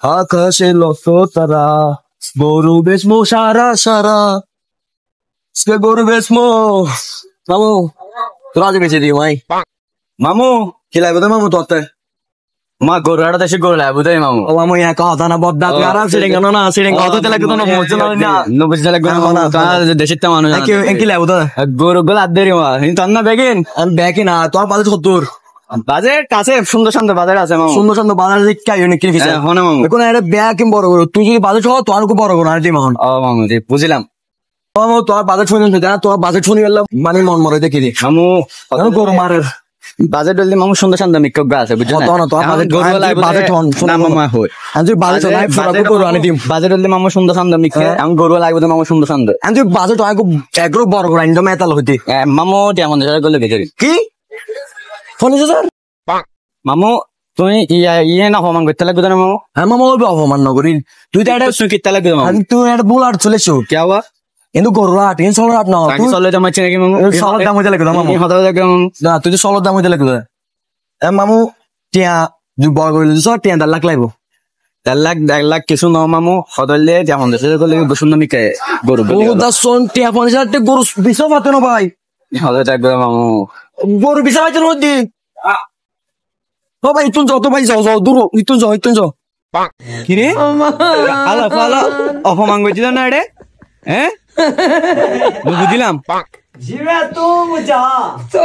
আকাশে লক্ষ তারা গরু বেচমো সারা সারা আজকে গরু বেচমো মামু তোর আজ বেঁচে দিই মাই মামু কি লাগবে তো মামু তোর মা গরু আড়া দেশে গরু লাগবে তাই মামু ও মামু এক কথা না বদ্দা তুই আরাম সিরিং কেন না সিরিং কথা লাগবে তো না বুঝছ না নো বুঝছ লাগবে না তার দেশের তে মানুষ কি লাগবে তো গরু গুলো আদেরি মা কিন্তু না বেগিন আমি বেগিন না তোর বাজে 70 বাজেট আছে সুন্দর সুন্দর বাজার আছে মামু সুন্দর সুন্দর বাজার কি ইউনিক কি কিছু হ্যাঁ না মামু এখন এটা ব্যাগ কিম বড় করো তুই যদি বাজেট হয় তোর কো বড় করো আর দি মামু ও মামু জি বুঝিলাম মামু তোর বাজেট শুনি না তোর বাজেট শুনি গেলাম মানে মন মরে দেখি দি মামু কেন গরু মারের বাজেট হলে মামু সুন্দর সুন্দর মিক্ক আছে বুঝছ না তো বাজেট গরু লাগবে বাজেট হন না মামু হয় আমি বাজেট নাই পুরো গরু আনি দিম বাজেট হলে মামু সুন্দর সুন্দর মিক্ক আমি গরু লাগবে তো মামু সুন্দর সুন্দর আমি বাজেট হয় একরো বড় করে আনি তো মেতাল হইতি মামু তেমন গলে গেছে কি ফোন স্যার মামু তুমি ইয়ে না অপমান করতে লাগবে না মামু হ্যাঁ মামু বলবো অপমান না করি তুই তো একটা কিনতে লাগবে মামু তুই একটা বুল আর চলেছো কে হওয়া কিন্তু গরু আট ইন সলো আট না তুই সলো দাম আছে নাকি মামু সলো দাম হইতে লাগবে মামু হতা লাগবে মামু না তুই তো সলো দাম হইতে লাগবে মামু টিয়া তুই বড় করে দিছ টিয়া 1.5 লাখ লাগবে 1.5 লাখ কিছু না মামু হদলে যেমন দেশে গেলে সুন্দর মিকে গরু ও দা সোন টিয়া 50,000 তে গরু বিশও পাতে না ভাই হদলে থাকবে মামু গরু বিশা পাইতে না দি ও ভাই তুই যত ভাই যাও যাও দূর তুই যাও কি রে আলা ফালা অপমান করছিস না রে হ্যাঁ বুঝিলাম জিবে তুই যা তো